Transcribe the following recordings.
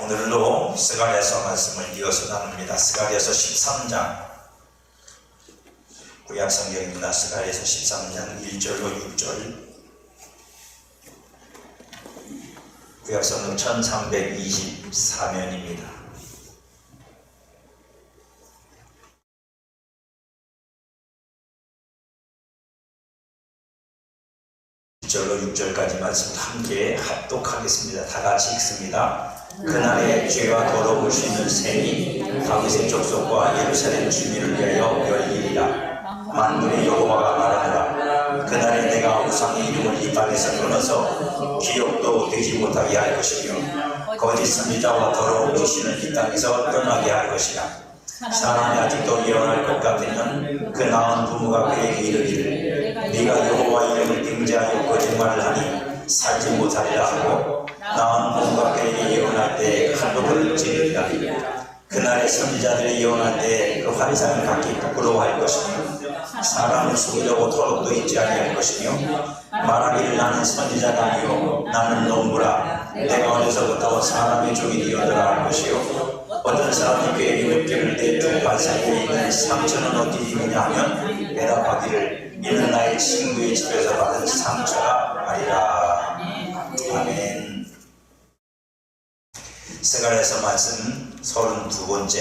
오늘도 스가랴서 말씀을 이어서 나눕니다. 스가랴서 13장 구약성경입니다. 스가랴서 13장 1절로 6절. 구약성경 1324면입니다. 1절로 6절까지 말씀을 함께 합독하겠습니다. 다 같이 읽습니다. 그날에 죄와 더러움을 씻는 셈이 다윗의 족속과 예루살렘 주민을 위하여 열리리라. 만군의 여호와가 말하노라. 그날에 내가 우상의 이름을 이 땅에서 끊어서 기억도 되지 못하게 할 것이며 거짓 선지자와 더러움을 씻는 이 땅에서 떠나게 할 것이라. 사람이 아직도 예언할 것 같으면 그 나은 부모가 그에게 이르기를 네가 여호와 이름을 빙자하여 거짓말을 하니 살지 못하리라 하고 나은 부모가 그에게 예언할 때 한독을 지르리라. 그날의 선지자들이 예언할 때 그 환상을 갖기 부끄러워할 것이며 사람을 속이려고 토록도 있지 아니할 것이며 말하기를 나는 선지자가 아니요 나는 농부라 내가 어려서부터 사람의 종이 되었더라 할 것이요 어떤 사람이 그에게 묻기를 내 두 사이에 있는 상처는 어디 있느냐 하면 대답하기를 이는 나의 친구의 집에서 받은 상처라 하리라. 아멘. 스가랴서 말씀 32번째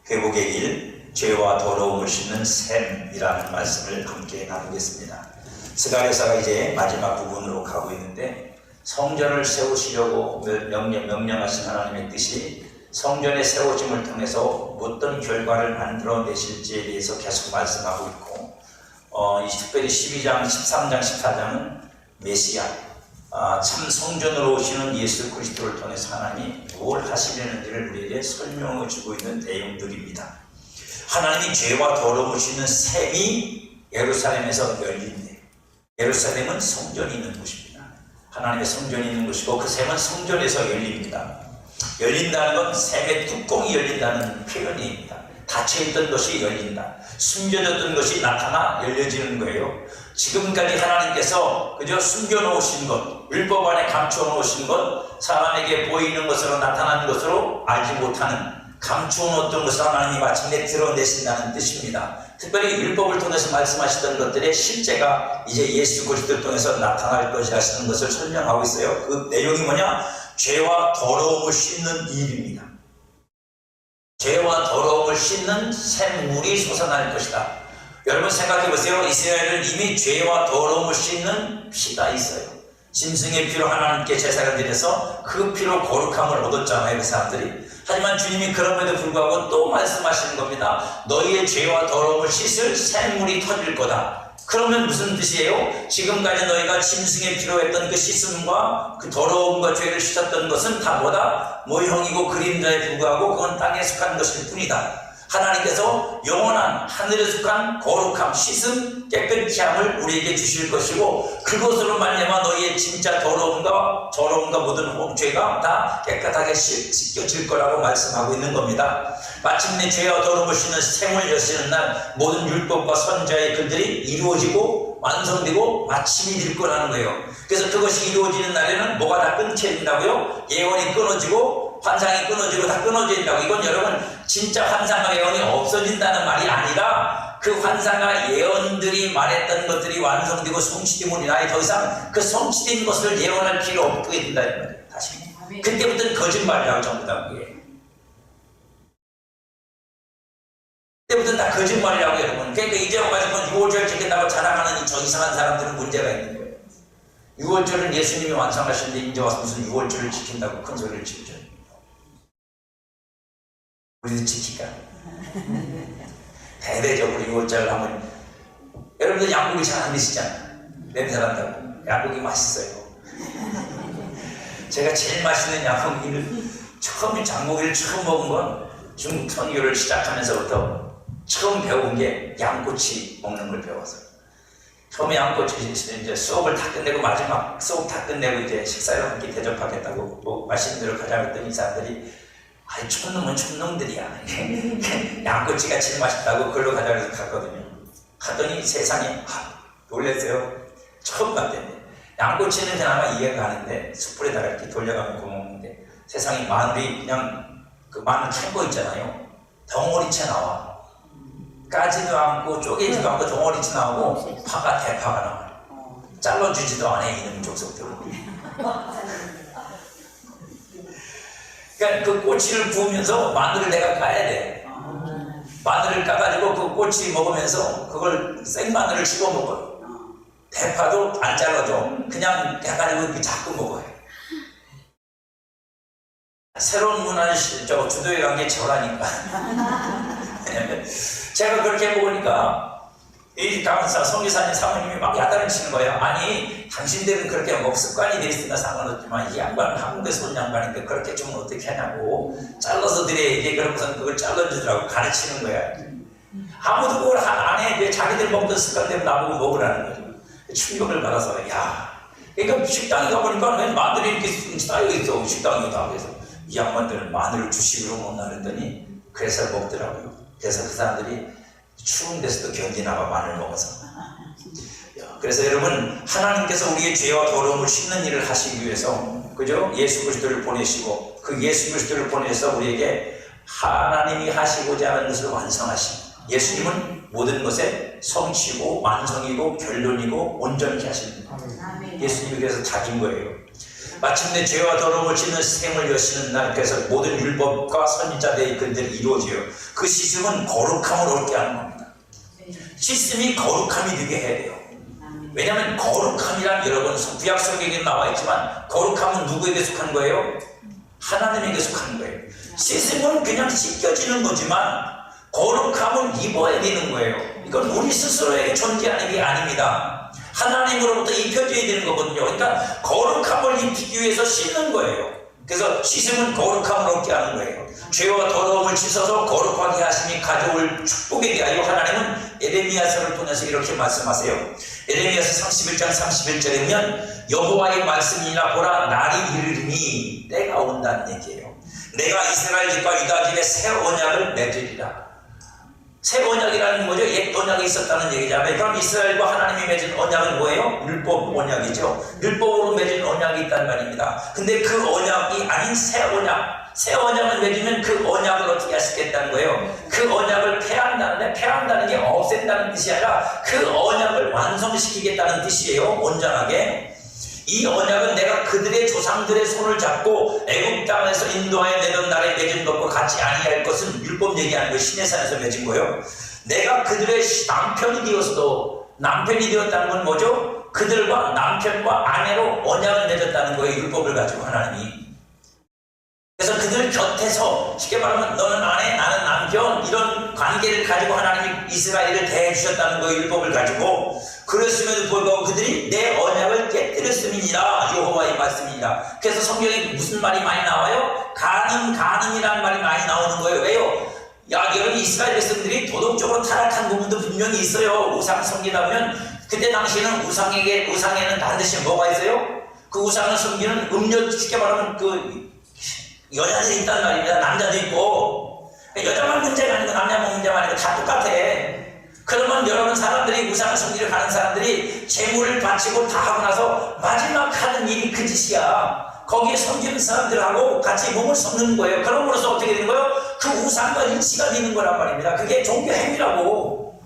회복의 길 죄와 더러움을 씻는 셈이라는 말씀을 함께 나누겠습니다. 스가랴서가 이제 마지막 부분으로 가고 있는데 성전을 세우시려고 명령하신 하나님의 뜻이 성전의 세워짐을 통해서 어떤 결과를 만들어내실지에 대해서 계속 말씀하고 있고 특별히 12장, 13장, 14장은 메시아 참 성전으로 오시는 예수 그리스도를 통해서 하나님이 뭘 하시려는지를 우리에게 설명해 주고 있는 내용들입니다. 하나님이 죄와 더러움을 씻는 셈이 예루살렘에서 열린대. 예루살렘은 성전이 있는 곳입니다. 하나님의 성전이 있는 곳이고 그 셈은 성전에서 열립니다. 열린다는 건 셈의 뚜껑이 열린다는 표현입니다. 닫혀있던 것이 열린다. 숨겨졌던 것이 나타나 열려지는 거예요. 지금까지 하나님께서 그저 숨겨놓으신 것, 율법 안에 감춰놓으신 것, 사람에게 보이는 것으로 나타나는 것으로 알지 못하는 감춰놓았던 것을 하나님이 마침내 드러내신다는 뜻입니다. 특별히 율법을 통해서 말씀하시던 것들의 실제가 이제 예수 그리스도를 통해서 나타날 것이라는 것을 설명하고 있어요. 그 내용이 뭐냐? 죄와 더러움을 씻는 일입니다. 죄와 더러움을 씻는 샘물이 솟아날 것이다. 여러분 생각해 보세요. 이스라엘은 이미 죄와 더러움을 씻는 피가 있어요. 짐승의 피로 하나님께 제사를 드려서 그 피로 거룩함을 얻었잖아요, 그 사람들이. 하지만 주님이 그럼에도 불구하고 또 말씀하시는 겁니다. 너희의 죄와 더러움을 씻을 샘물이 터질 거다. 그러면 무슨 뜻이에요? 지금까지 너희가 짐승의 피로 했던 그 씻음과 그 더러움과 죄를 씻었던 것은 다 뭐다? 모형이고 그림자에 불과하고 그건 땅에 속한 것일 뿐이다. 하나님께서 영원한 하늘에 속한 거룩함, 씻음, 깨끗이 함을 우리에게 주실 것이고 그것으로 말미암아 너희의 진짜 더러움과 모든 죄가 다 깨끗하게 씻겨질 거라고 말씀하고 있는 겁니다. 마침내 죄와 더러움을 씻는 셈을 여시는 날 모든 율법과 선지자의 글들이 이루어지고 완성되고 마침이 될 거라는 거예요. 그래서 그것이 이루어지는 날에는 뭐가 다 끊겨진다고요? 예언이 끊어지고 환상이 끊어지고 다 끊어진다고. 이건 여러분 진짜 환상과 예언이 없어진다는 말이 아니라 그 환상과 예언들이 말했던 것들이 완성되고 성취되면 나에 더 이상 그 성취된 것을 예언할 필요 없게 된다는 말이에요. 다시 그때부터는 거짓말이라고 전부 다 그게. 그때부터는 다 거짓말이라고 여러분. 그러니까 이제 와가지고 6월절 지킨다고 자랑하는 저 이상한 사람들은 문제가 있는 거예요. 6월절은 예수님이 완성하셨는데 이제 와서 무슨 6월절을 지킨다고 큰 소리를 치죠. 우리도 지킬까? 대대적으로 6월절 하면 여러분들 양고기 잘 안 드시잖아요. 냄새 난다고. 양고기 맛있어요. 제가 제일 맛있는 양고기를 장고기를 처음 먹은 건 중국 선교를 시작하면서부터 처음 배운 게 양꼬치 먹는 걸 배웠어요. 처음에 양꼬치 이제 수업을 다 끝내고 마지막 수업 다 끝내고 이제 식사를 함께 대접하겠다고 뭐 맛있는 데로 가자고 했더니 이 사람들이 아이 촌놈은 촌놈들이야. 양꼬치가 제일 맛있다고 그걸로 가자고 해서 갔거든요. 갔더니 세상에 놀랬어요. 처음 봤대요. 양꼬치는 그나마 이해가 가는데 숯불에다가 이렇게 돌려가면 구멍인데 세상에 마늘이 그냥 그 마늘 캔 거 있잖아요. 덩어리채 나와. 까지도 않고 쪼개지도 않고 덩어리채 나오고 대파가 나와요. 잘라주지도 않아 이놈 족속들은. 그러니까 그 꼬치를 구우면서 마늘을 내가 까야 돼. 마늘을 까가지고 그 꼬치 먹으면서 그걸 생마늘을 씹어 먹어요. 대파도 안 잘라줘. 그냥 해가지고 이렇게 자꾸 먹어요. 새로운 문화를 주도해 간 게 저라니까. 왜냐면 제가 그렇게 먹으니까 이 강사 성기사님 사모님이 막 야단을 치는 거예요. 아니 당신들은 그렇게 먹 습관이 돼 있으니까 상관없지만 이 양반은 한국에서 온 양반인데 그렇게 좀 어떻게 하냐고 잘라서 드려야지. 그러고선 그걸 잘라주더라고 가르치는 거야. 아무도 그걸 안 해. 자기들 먹던 습관대로 나보고 먹으라는 거죠. 충격을 받아서 야 그러니까 식당에 가보니까 왜 마늘이 이렇게 쌓여 있어. 식당에 다. 그래서 이 양반들은 마늘을 주식으로 먹나 그랬더니 그래서 먹더라고요. 그래서 그 사람들이 추운 데서도 견디나 봐 마늘 먹어서. 그래서 여러분 하나님께서 우리의 죄와 더러움을 씻는 일을 하시기 위해서 그죠? 예수 그리스도를 보내시고 그 예수 그리스도를 보내서 우리에게 하나님이 하시고자 하는 것을 완성하신 예수님은 모든 것에 성취고 완성이고 결론이고 온전히 하십니다. 예수님이 그래서 닭인 거예요. 마침내 죄와 더러움을 씻는 셈을 여시는 날 그래서 모든 율법과 선지자들의 근들이 이루어져요. 그 씻음은 거룩함을 얻게 하는 겁니다. 씻음이 거룩함이 되게 해야 돼요. 왜냐하면 거룩함이란 여러분 구약 성경에 나와 있지만 거룩함은 누구에게 속한 거예요? 하나님에게 속한 거예요. 씻음은 그냥 씻겨지는 거지만 거룩함은 입어야 되는 거예요. 이건 우리 스스로에게 존재하는 게 아닙니다. 하나님으로부터 입혀져야 되는 거거든요. 그러니까 거룩함을 입히기 위해서 씻는 거예요. 그래서 씻음은 거룩함을 얻게 하는 거예요. 죄와 더러움을 씻어서 거룩하게 하심이 가져올 축복에 대하여 하나님은 에레미야서를 통해서 이렇게 말씀하세요. 에레미야서 31장 31절에 보면 여호와의 말씀이나 보라 날이 이르리니 때가 온다는 얘기예요. 내가 이스라엘 집과 유다 집에 새 언약을 맺으리라. 새 언약이라는 거죠. 옛 언약이 있었다는 얘기잖아요. 그럼 이스라엘과 하나님이 맺은 언약은 뭐예요? 율법 언약이죠. 율법으로 맺은 언약이 있단 말입니다. 근데 그 언약이 아닌 새 언약. 새 언약을 맺으면 그 언약을 어떻게 하시겠다는 거예요? 그 언약을 폐한다는데 폐한다는 게 없앤다는 뜻이 아니라 그 언약을 완성시키겠다는 뜻이에요. 온전하게. 이 언약은 내가 그들의 조상들의 손을 잡고 애굽 땅에서 인도하여 내던 날에 맺은 것과 같이 아니할 것은 율법 얘기하는 거 시내산에서 맺은 거예요. 내가 그들의 남편이 되었어도 남편이 되었다는 건 뭐죠? 그들과 남편과 아내로 언약을 맺었다는 거예요. 율법을 가지고 하나님이. 그래서 그들 곁에서 쉽게 말하면 너는 아내 나는 남편 이런 관계를 가지고 하나님이 이스라엘을 대해주셨다는 거예요. 율법을 가지고. 그랬음에도 불구하고 그들이 내 언약을 깨뜨렸음이니라 여호와의 말씀이니라. 그래서 성경에 무슨 말이 많이 나와요? 간음이라는 말이 많이 나오는 거예요. 왜요? 여러분 이스라엘 백성들이 도덕적으로 타락한 부분도 분명히 있어요. 우상 섬기다 보면 그때 당시에는 우상에는 반드시 뭐가 있어요? 그 우상을 섬기는 음료 쉽게 말하면 그 여자들이 있단 말입니다. 남자도 있고. 여자만 문제가 아니고 남자만 문제가 아니고 다 똑같아. 그러면 여러분 사람들이 우상을 섬기러 가는 사람들이 재물을 바치고 다 하고 나서 마지막 하는 일이 그 짓이야. 거기에 섬기는 사람들하고 같이 몸을 섞는 거예요. 그럼으로써 어떻게 되는 거예요? 그 우상과 일치가 되는 거란 말입니다. 그게 종교 행위라고.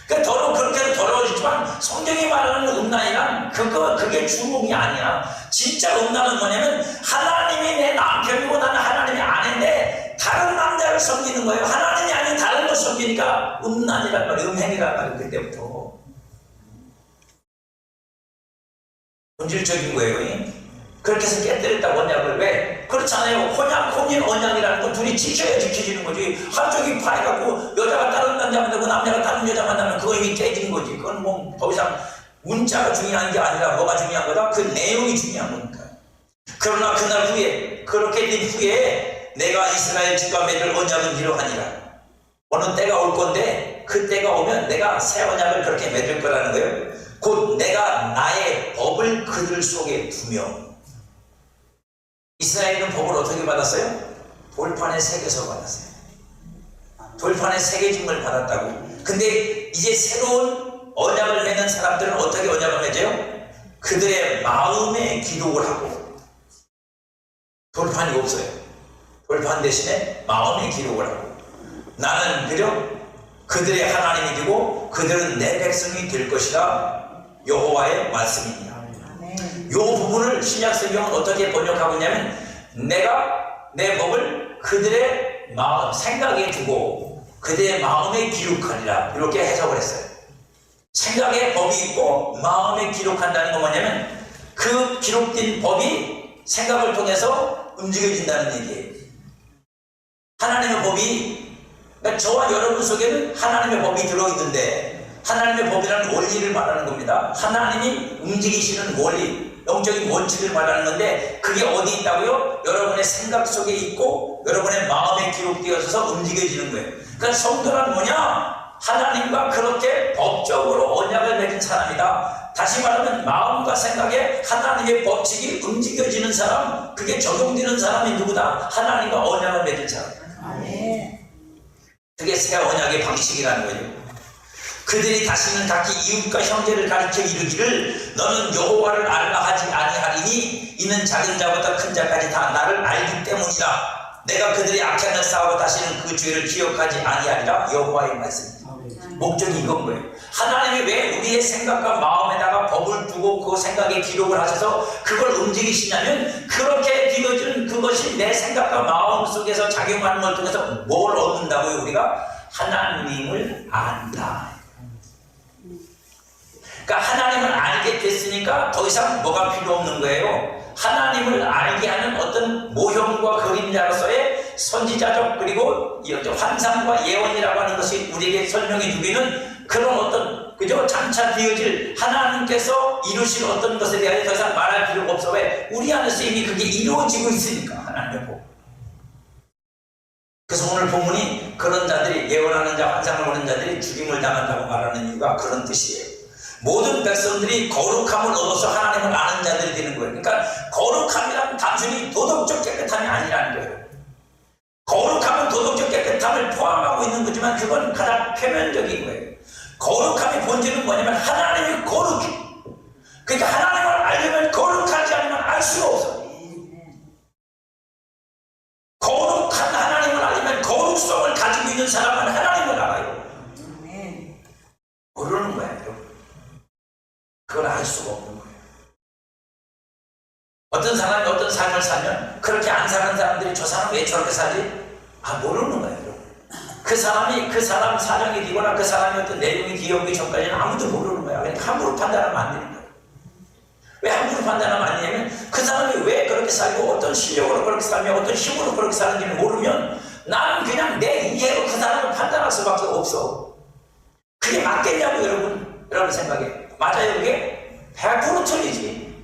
그러니까 그렇게는 더러워지지만 성경이 말하는 음란이란 그게 주목이 아니야. 진짜 음란은 뭐냐면 하나님이 내 남편이고 나는 하나님이 아내인데 다른 남자를 섬기는 거예요. 하나님이 아닌 다른 걸 섬기니까 음란이란 말이에요. 음행이란 말이에요. 그때부터 본질적인 거예요. 그렇게 해서 깨뜨렸다고 언약을. 왜? 그렇잖아요. 혼인 언약이라는 건 둘이 지켜야 지켜지는 거지. 한쪽이 파해갖고 여자가 다른 남자 만나고 남자가 다른 여자 만나면 그거 이미 깨진 거지. 그건 뭐 더 이상 문자가 중요한 게 아니라 뭐가 중요한 거다? 그 내용이 중요한 거니까. 그러나 그날 후에 그렇게 된 후에 내가 이스라엘 집과 맺을 언약은 이러하니라. 어느 때가 올 건데 그 때가 오면 내가 새 언약을 그렇게 맺을 거라는 거예요. 곧 내가 나의 법을 그들 속에 두며. 이스라엘은 법을 어떻게 받았어요? 돌판에 새겨서 받았어요. 돌판에 새겨진 걸 받았다고. 근데 이제 새로운 언약을 맺는 사람들은 어떻게 언약을 맺어요? 그들의 마음에 기록을 하고 돌판이 없어요. 돌판 대신에 마음의 기록을 하고, 나는 그저 그들의 하나님이 되고 그들은 내 백성이 될 것이다. 여호와의 말씀입니다. 이 부분을 신약성경은 어떻게 번역하고 있냐면, 내가 내 법을 그들의 마음, 생각에 두고 그들의 마음에 기록하리라, 이렇게 해석을 했어요. 생각에 법이 있고 마음에 기록한다는 건 뭐냐면, 그 기록된 법이 생각을 통해서 움직여진다는 얘기예요. 하나님의 법이, 그러니까 저와 여러분 속에는 하나님의 법이 들어있는데, 하나님의 법이라는 원리를 말하는 겁니다. 하나님이 움직이시는 원리, 영적인 원칙을 말하는 건데, 그게 어디 있다고요? 여러분의 생각 속에 있고 여러분의 마음에 기록되어서 움직여지는 거예요. 그러니까 성도란 뭐냐? 하나님과 그렇게 법적으로 언약을 맺은 사람이다. 다시 말하면 마음과 생각에 하나님의 법칙이 움직여지는 사람, 그게 적용되는 사람이 누구다? 하나님과 언약을 맺은 사람. 그게 새 언약의 방식이라는 거예요. 그들이 다시는 각기 이웃과 형제를 가리켜 이르기를 너는 여호와를 알라 하지 아니하리니 이는 작은 자부터 큰 자까지 다 나를 알기 때문이다. 내가 그들의 악행을 쌓고 다시는 그 죄를 기억하지 아니하리라. 여호와의 말씀입니다. 목적이 이건 거예요. 하나님이 왜 우리의 생각과 마음에다가 법을 두고 그 생각에 기록을 하셔서 그걸 움직이시냐면, 그렇게 기록된 그것이 내 생각과 마음 속에서 작용하는 걸 통해서 뭘 얻는다고요? 우리가 하나님을 안다. 그러니까 하나님을 알게 됐으니까 더 이상 뭐가 필요 없는 거예요. 하나님을 알게 하는 어떤 모형과 그림자로서의 선지자적, 그리고 환상과 예언이라고 하는 것이 우리에게 설명해 주기는 그런 어떤, 그죠? 장차 되어질 하나님께서 이루실 어떤 것에 대하여 더 이상 말할 필요가 없어. 왜? 우리 안에서 이미 그게 이루어지고 있으니까, 하나님의 복. 그래서 오늘 본문이 그런 자들이, 예언하는 자, 환상을 보는 자들이 죽임을 당한다고 말하는 이유가 그런 뜻이에요. 모든 백성들이 거룩함을 얻어서 하나님을 아는 자들이 되는 거예요. 그러니까 거룩함이란 단순히 도덕적 깨끗함이 아니라는 거예요. 거룩함은 도덕적 깨끗함을 포함하고 있는 거지만 그건 가장 표면적인 거예요. 거룩함의 본질은 뭐냐면 하나님이 거룩해. 그러니까 하나님을 알려면 거룩하지 않으면 알 수가 없어. 거룩한 하나님을 알려면 거룩성을 가지고 있는 사람은 하나님을 알아요. 모르는 거예요. 그걸 알 수가 없는 거예요. 어떤 사람이 어떤 삶을 살면 그렇게 안 사는 사람들이 저 사람 왜 저렇게 살지? 모르는 거예요. 그 사람이 그 사람 사정이 되거나 그 사람이 어떤 내용이 뒤어오기 전까지는 아무도 모르는 거야. 그러니까 함부로 판단하면 안 되는 거예요. 왜 함부로 판단하면 안 되냐면, 그 사람이 왜 그렇게 살고 어떤 실력으로 그렇게 살며 어떤 힘으로 그렇게 사는지를 모르면 나는 그냥 내 이해로 그 사람을 판단할 수밖에 없어. 그게 맞겠냐고, 여러분 생각에. 맞아요, 그게? 100% 틀리지.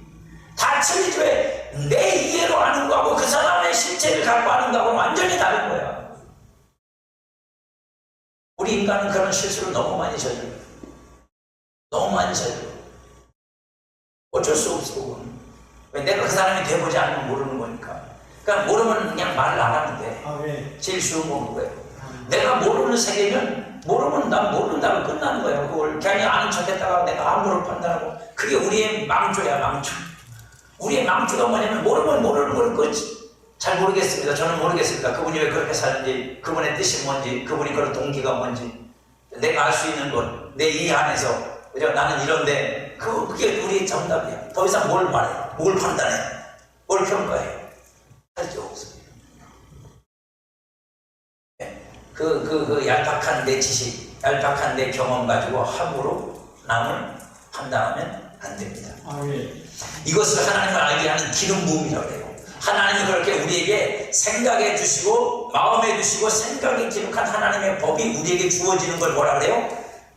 다 틀리지. 왜? 내 이해로 아는 거하고 그 사람의 실체를 갖고 아는 거하고 완전히 다른 거야. 우리 인간은 그런 실수를 너무 많이 저질러요. 너무 많이 저질러요. 어쩔 수 없어, 그건. 왜? 내가 그 사람이 돼보지 않으면 모르는 거니까. 그러니까 모르면 그냥 말을 안 하면 돼. 제일 쉬운 건 그거예요. 내가 모르는 세계면, 모르면 난 모른다고 끝나는 거예요. 그걸 그냥 아는 척 했다가 내가 함부로 판단하고, 그게 우리의 망조야, 망조. 우리의 망조가 뭐냐면, 모르면 모르는 걸 끝이. 잘 모르겠습니다. 저는 모르겠습니다. 그분이 왜 그렇게 사는지, 그분의 뜻이 뭔지, 그분이 그런 동기가 뭔지, 내가 알 수 있는 것, 내 이해 안에서, 그죠? 나는 이런데, 그게 우리의 정답이야. 더 이상 뭘 말해, 뭘 판단해, 뭘 평가해. 할 게 없어요. 그 얄팍한 내 지식, 얄팍한 내 경험 가지고 함부로 남을 판단하면 안 됩니다. 이것을 하나님을 알게 하는 기름 부음이라고 해요. 하나님이 그렇게 우리에게 생각해 주시고 마음에 주시고 생각에 기록한 하나님의 법이 우리에게 주어지는 걸 뭐라 그래요?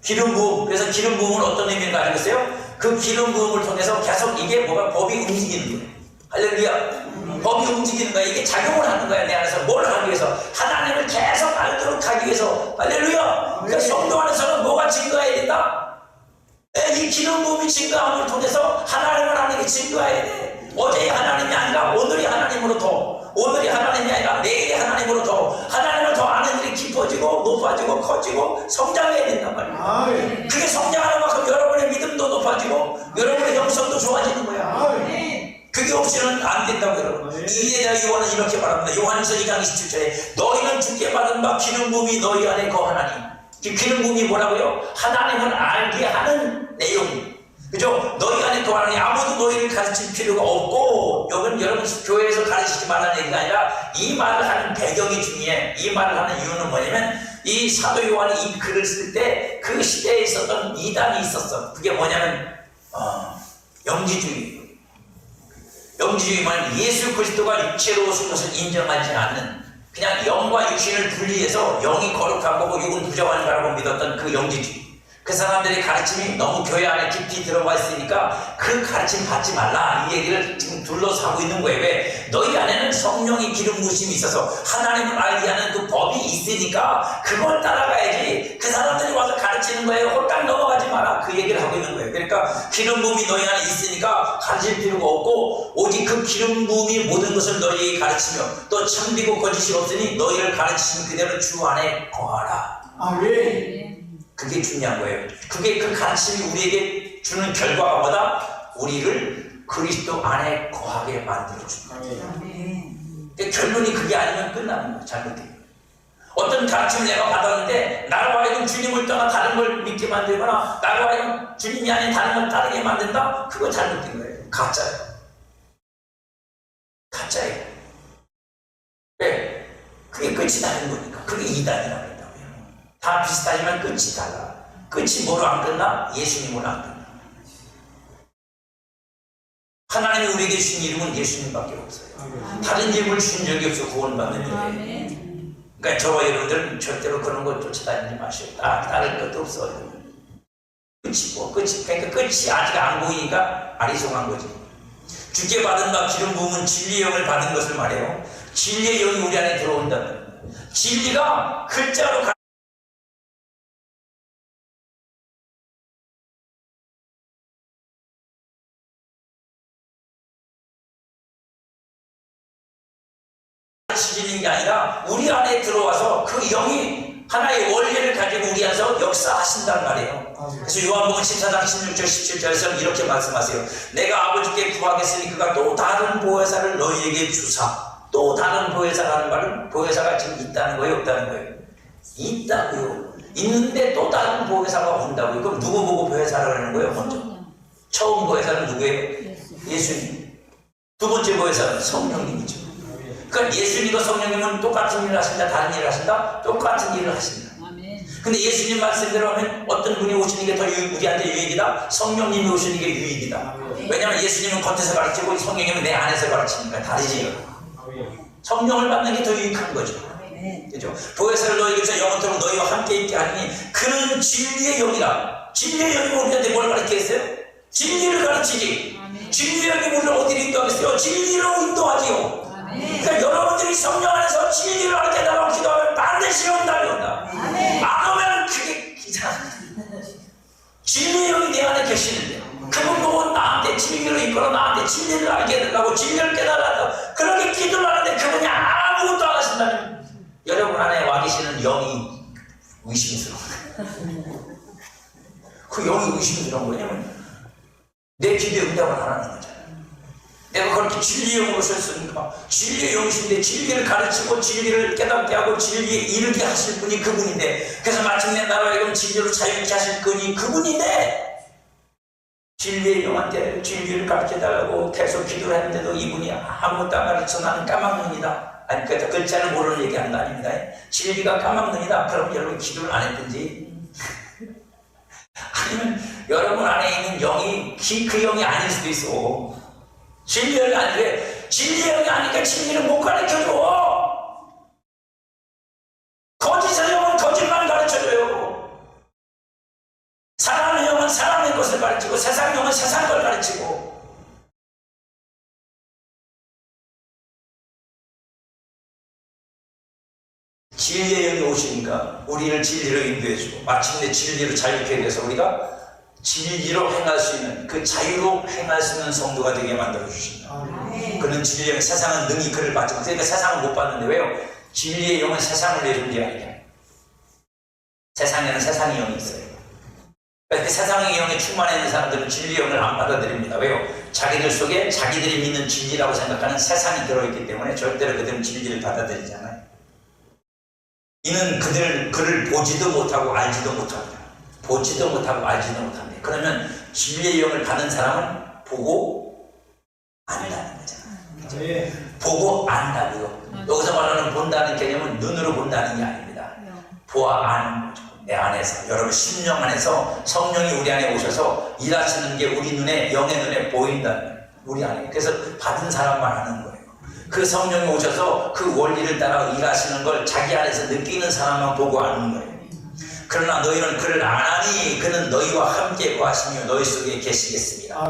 기름 부음. 그래서 기름 부음은 어떤 의미를 가지고 있어요? 그 기름 부음을 통해서 계속 이게 뭐가 법이 움직이는 거예요. 할렐루야. 법이 움직이는 거야. 이게 작용을 하는 거야. 내 안에서 뭘 하기 위해서? 하나님을 계속 알도록 하기 위해서. 할렐루야. 그러니까 성도 안에서는 뭐가 증거해야 된다? 이 기름 부음이 증거함을 통해서 하나님을 아는 게 증거해야 돼. 어제의 하나님이 아니라 오늘의 하나님으로 더, 오늘의 하나님이 아니라 내일의 하나님으로 더, 하나님을 더 아는 일이 깊어지고 높아지고 커지고 성장해야 된단 말이야. 그게 성장하는 만큼 여러분의 믿음도 높아지고 여러분의 영성도 좋아지는 거야. 그게 그게 없이는 안 된다고 여러분. 이에 대해 요한은 이렇게 말합니다. 요한서 2장 27절에 너희는 주께 받은 바 기름 부음이 너희 안에 거하나니. 기름 부음이 뭐라고요? 하나님을 알게 하는 내용. 그죠? 너희 안에 거하나니 아무도 너희를 가르칠 필요가 없고, 이건 여러분 교회에서 가르치지 말라는 얘기가 아니라 이 말을 하는 배경이 중요해. 이 말을 하는 이유는 뭐냐면 이 사도 요한이 이 글을 쓸 때 그 시대에 있었던 이단이 있었어. 그게 뭐냐면 영지주의. 영지주의 말은 예수 그리스도가 육체로 오신 것을 인정하지 않는, 그냥 영과 육신을 분리해서 영이 거룩한 거고 육은 부정한 거라고 믿었던 그 영지주의. 그 사람들의 가르침이 너무 교회 안에 깊이 들어가 있으니까 그 가르침 받지 말라, 이 얘기를 지금 둘러싸고 있는 거예요. 왜? 너희 안에는 성령의 기름 부으심이 있어서 하나님을 알게 하는 그 법이 있으니까 그걸 따라가야지. 그 사람들이 와서 가르치는 거예요. 홀딱 넘어가지 마라, 그 얘기를 하고 있는 거예요. 그러니까 기름 부음이 너희 안에 있으니까 가르칠 필요가 없고, 오직 그 기름 부음이 모든 것을 너희에게 가르치며 또 참되고 거짓이 없으니 너희를 가르치신 그대로 주 안에 거하라. 아멘. 그게 중요한 거예요. 그게 그 가르침이 우리에게 주는 결과가 뭐다? 우리를 그리스도 안에 거하게 만들어주는 거예요. 결론이 그게 아니면 끝나는 거예요. 잘못된 거예요. 어떤 가르침을 내가 받았는데 나로 하여금 주님을 떠나 다른 걸 믿게 만들거나 나로 하여금 주님이 아닌 다른 걸 따르게 만든다? 그거 잘못된 거예요. 가짜예요. 가짜예요. 왜? 그게 끝이 나는 거니까. 그게 이단이라고. 다 비슷하지만 끝이 달라. 끝이 뭐로 안 끝나? 예수님으로 안 끝나. 하나님이 우리에게 주신 이름은 예수님밖에 없어요. 다른 이름을 주신 적이 없어 구원받는 일에. 그러니까 저와 여러분들은 절대로 그런 것 쫓아다니지 마시고 다른 것도 없어요. 끝이 뭐 끝이, 그러니까 끝이 아직 안 보이니까 아리송한 거지. 주께 받은 바 기름 부음은 진리의 영을 받은 것을 말해요. 진리의 영이 우리 안에 들어온다는. 진리가 글자로 가르치는 게 아니라 우리 안에 들어와서 그 영이 하나의 원리를 가지고 우리 안에서 역사하신단 말이에요. 그래서 요한복음 14장 16절 17절에서 이렇게 말씀하세요. 내가 아버지께 구하겠으니 그가 또 다른 보혜사를 너희에게 주사. 또 다른 보혜사라는 말은 보혜사가 지금 있다는 거예요, 없다는 거예요? 있다고요. 있는데 또 다른 보혜사가 온다고요. 그럼 누구 보고 보혜사라고 하는 거예요? 먼저 처음 보혜사는 누구예요? 예수님. 두 번째 보혜사는 성령님이죠. 그러니까 예수님과 성령님은 똑같은 일을 하신다, 다른 일을 하신다? 똑같은 일을 하신다. 근데 예수님 말씀대로 하면 어떤 분이 오시는 게 더 우리한테 유익이다? 성령님이 오시는 게 유익이다. 왜냐하면 예수님은 겉에서 가르치고 성령님은 내 안에서 가르치니까 다르지. 성령을 받는 게 더 유익한 거죠. 그죠? 보혜사를 너희에게서 영원토록 너희와 함께 있게 하니 그는 진리의 영이라. 진리의 영이 우리한테 뭘 가르치겠어요? 진리를 가르치지. 진리의 영이 우리를 어디로 인도하겠어요? 진리로 인도하지요. 그러니까 여러분들이 성령 안에서 진리를 알게 달라고 기도하면 반드시 응답이 온다. 안 오면 그게 이상하다. 진리의 영이 내 안에 계시는데 그분 보고 나한테 진리를 이끌어 나한테 진리를 알게 해달라고 진리를 깨달아서 그렇게 기도를 하는데 그분이 아무것도 안 하신다면 여러분 안에 와 계시는 영이 의심스러워. 그 영이 의심스러운 거냐면 내 기도에 응답을 안 하는 거잖아요. 내가 그렇게 진리의 영으로 썼으니까 진리의 영이신데 진리를 가르치고 진리를 깨닫게 하고 진리에 이르게 하실 분이 그분인데, 그래서 마침내 나로 하여금 진리로 자유케 하실 분이 그분인데 진리의 영한테 진리를 가르쳐달라고 계속 기도를 했는데도 이분이 아무것도 안 가르쳐. 나는 까막눈이다. 아니 그러니까 글자를 모르는 얘기하는 거 아닙니다. 진리가 까막눈이다. 그럼 여러분 기도를 안 했든지 아니면 여러분 안에 있는 영이 그 영이 아닐 수도 있어. 진리의 영이 아니래. 진리의 영이 아니니까 진리를 못 가르쳐줘. 거짓의 영은 거짓말 가르쳐줘요. 사람의 영은 사람의 것을 가르치고 세상 영은 세상 걸 가르치고. 진리의 영이 오시니까 우리를 진리로 인도해주고 마침내 진리로 자유케 해서 우리가 진리로 행할 수 있는, 그 자유로 행할 수 있는 성도가 되게 만들어주신다. 그는 진리의 영, 세상은 능히 그를 받지 못해. 그러니까 세상은 못 받는데 왜요? 진리의 영은 세상을 내존재하게. 세상에는 세상의 영이 있어요. 그러니까 그 세상의 영에 충만해 있는 사람들은 진리의 영을 안 받아들입니다. 왜요? 자기들 속에 자기들이 믿는 진리라고 생각하는 세상이 들어있기 때문에 절대로 그들은 진리를 받아들이지 않아요. 이는 그를 보지도 못하고 알지도 못합니다. 보지도 못하고 알지도 못합니다. 그러면 진리의 영을 받은 사람은 보고 안다는 거잖아요. 보고 안다고요. 여기서 말하는 본다는 개념은 눈으로 본다는 게 아닙니다. 보아 아는 거죠. 내 안에서, 여러분 심령 안에서 성령이 우리 안에 오셔서 일하시는 게 우리 눈에, 영의 눈에 보인다는 거예요. 우리 안에. 그래서 받은 사람만 하는 거예요. 그 성령이 오셔서 그 원리를 따라 일하시는 걸 자기 안에서 느끼는 사람만 보고 아는 거예요. 그러나 너희는 그를 안하니 그는 너희와 함께 거하시며 너희 속에 계시겠습니다.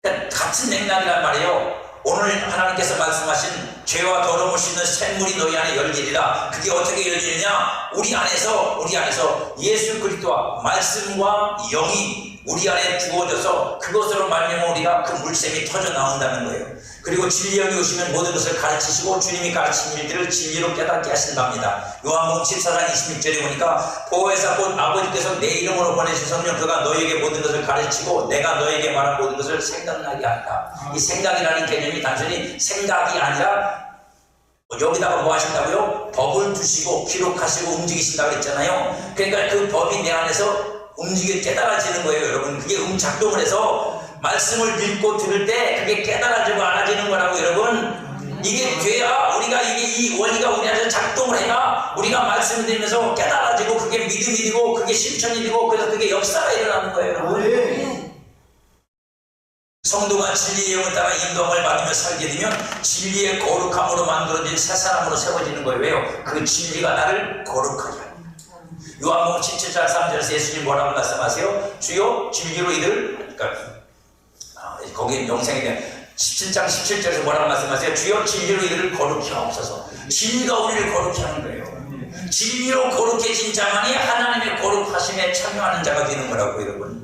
그러니까 같은 맥락이란 말이에요. 오늘 하나님께서 말씀하신 죄와 더러움을 씻는 샘물이 너희 안에 열리리라. 그게 어떻게 열리느냐? 우리 안에서 예수 그리스도와 말씀과 영이 우리 안에 부어져서 그것으로 말미암아 우리가 그 물샘이 터져 나온다는 거예요. 그리고 진리의 영이 오시면 모든 것을 가르치시고 주님이 가르친 일들을 진리로 깨닫게 하신답니다. 요한복음 14장 26절에 보니까 보혜사 곧 아버지께서 내 이름으로 보내신 성령 그가 너희에게 모든 것을 가르치고 내가 너희에게 말한 모든 것을 생각나게 한다. 이 생각이라는 개념이 단순히 생각이 아니라 여기다가 뭐 하신다고요? 법을 두시고 기록하시고 움직이신다고 그랬잖아요. 그러니까 그 법이 내 안에서 깨달아지는 거예요. 여러분 그게 작동을 해서 말씀을 읽고 들을 때 그게 깨달아지고 알아지는 거라고. 여러분 이게 돼야 우리가 이 원리가 우리 안에서 작동을 해야 우리가 말씀을 들으면서 깨달아지고 그게 믿음이 되고 그게 실천이 되고 그래서 그게 역사가 일어나는 거예요. 여러분 성도가 진리의 영을 따라 인도함을 받으며 살게 되면 진리의 거룩함으로 만들어진 새 사람으로 세워지는 거예요. 왜요? 그 진리가 나를 거룩하게 합니다. 요한복음 17장 3절에서 예수님 뭐라고 말씀하세요? 주여 진리로 이들, 그러니까 거기에 영생에 대한 17장 17절에서 뭐라고 말씀하세요? 주여 진리로 이들을 거룩히 하옵소서. 진리가 우리를 거룩히 하는 거예요. 진리로 거룩해진 자만이 하나님의 거룩하심에 참여하는 자가 되는 거라고. 여러분